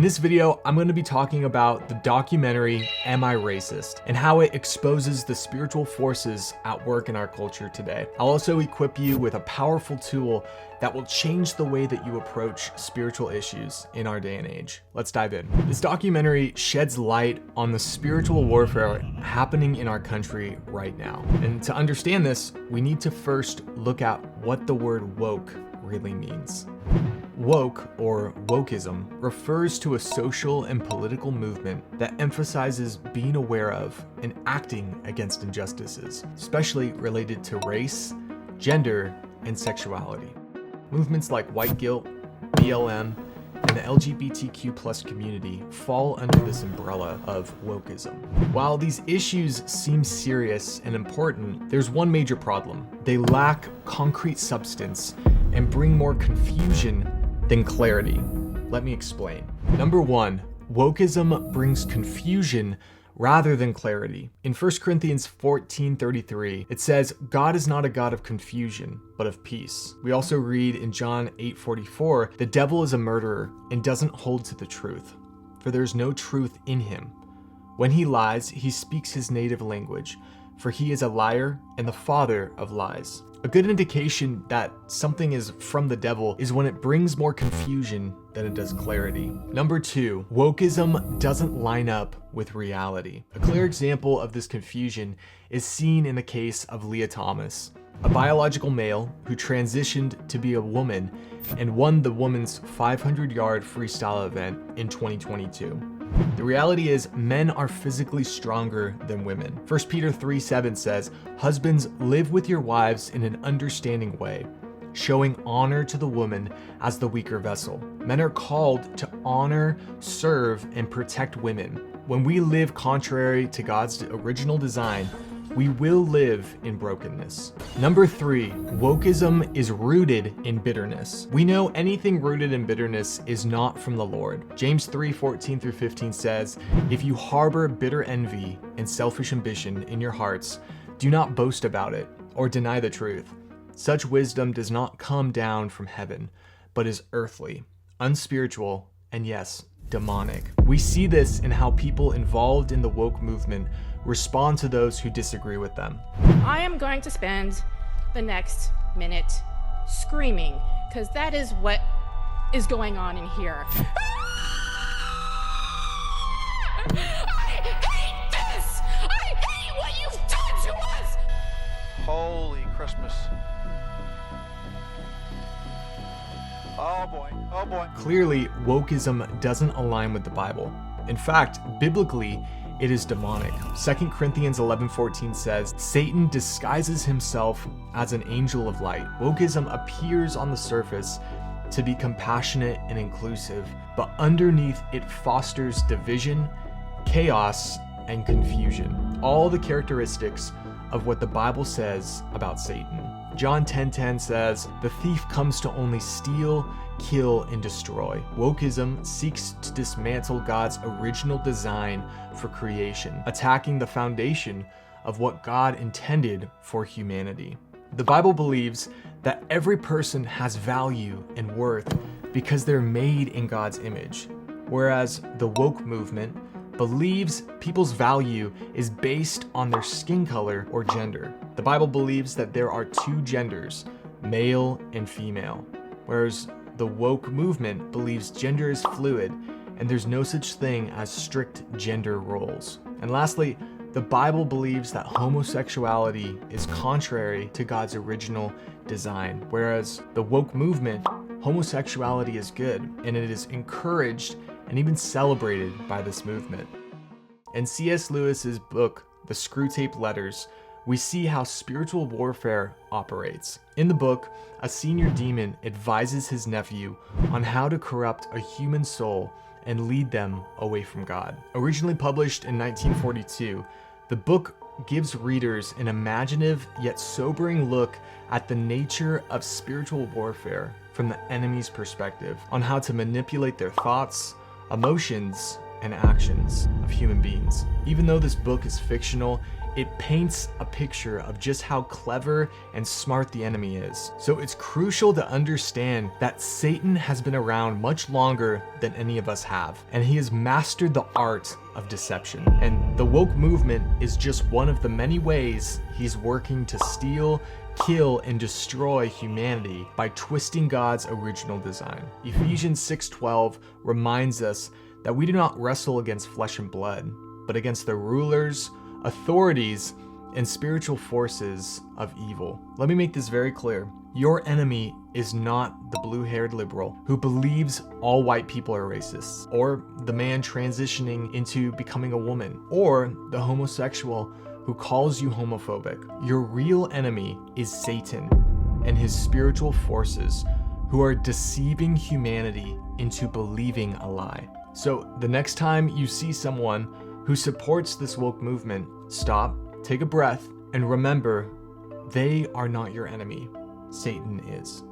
In this video, I'm going to be talking about the documentary Am I Racist? And how it exposes the spiritual forces at work in our culture today. I'll also equip you with a powerful tool that will change the way that you approach spiritual issues in our day and age. Let's dive in. This documentary sheds light on the spiritual warfare happening in our country right now. And to understand this, we need to first look at what the word woke really means. Woke, or wokeism, refers to a social and political movement that emphasizes being aware of and acting against injustices, especially related to race, gender, and sexuality. Movements like white guilt, BLM, and the LGBTQ+ community fall under this umbrella of wokeism. While these issues seem serious and important, there's one major problem. They lack concrete substance and bring more confusion than clarity. Let me explain. Number one, wokeism brings confusion rather than clarity. In 1 Corinthians 14:33, it says, God is not a God of confusion, but of peace. We also read in John 8:44, the devil is a murderer and doesn't hold to the truth, for there's no truth in him. When he lies, he speaks his native language, for he is a liar and the father of lies. A good indication that something is from the devil is when it brings more confusion than it does clarity. Number two, wokeism doesn't line up with reality. A clear example of this confusion is seen in the case of Leah Thomas, a biological male who transitioned to be a woman and won the women's 500-yard freestyle event in 2022. The reality is, men are physically stronger than women. 1 Peter 3:7 says, husbands, live with your wives in an understanding way, showing honor to the woman as the weaker vessel. Men are called to honor, serve, and protect women. When we live contrary to God's original design, we will live in brokenness. Number three, wokeism is rooted in bitterness. We know anything rooted in bitterness is not from the Lord. James 3:14-15 says, if you harbor bitter envy and selfish ambition in your hearts, do not boast about it or deny the truth. Such wisdom does not come down from heaven, but is earthly, unspiritual, and yes, demonic. We see this in how people involved in the woke movement respond to those who disagree with them. I am going to spend the next minute screaming, because that is what is going on in here. I hate this! I hate what you've done to us! Holy Christmas. Oh boy, oh boy. Clearly, wokeism doesn't align with the Bible. In fact, biblically, it is demonic. 2 Corinthians 11:14 says, Satan disguises himself as an angel of light. Wokeism appears on the surface to be compassionate and inclusive, but underneath it fosters division, chaos, and confusion. All the characteristics of what the Bible says about Satan. John 10:10 says, the thief comes to only steal, kill, and destroy. Wokeism seeks to dismantle God's original design for creation, attacking the foundation of what God intended for humanity. The Bible believes that every person has value and worth because they're made in God's image, whereas the woke movement believes people's value is based on their skin color or gender. The Bible believes that there are two genders, male and female, whereas the woke movement believes gender is fluid and there's no such thing as strict gender roles. And lastly, the Bible believes that homosexuality is contrary to God's original design, whereas the woke movement, homosexuality is good and it is encouraged and even celebrated by this movement. In C.S. Lewis's book, The Screwtape Letters, we see how spiritual warfare operates. In the book, a senior demon advises his nephew on how to corrupt a human soul and lead them away from God. Originally published in 1942, the book gives readers an imaginative yet sobering look at the nature of spiritual warfare from the enemy's perspective, on how to manipulate their thoughts, emotions, and actions of human beings. Even though this book is fictional, it paints a picture of just how clever and smart the enemy is. So it's crucial to understand that Satan has been around much longer than any of us have, and he has mastered the art of deception. And the woke movement is just one of the many ways he's working to steal, kill, and destroy humanity by twisting God's original design. Ephesians 6:12 reminds us that we do not wrestle against flesh and blood, but against the rulers, authorities, and spiritual forces of evil. Let me make this very clear. Your enemy is not the blue-haired liberal who believes all white people are racists, or the man transitioning into becoming a woman, or the homosexual who calls you homophobic. Your real enemy is Satan and his spiritual forces who are deceiving humanity into believing a lie. So the next time you see someone who supports this woke movement, stop, take a breath, and remember, they are not your enemy. Satan is.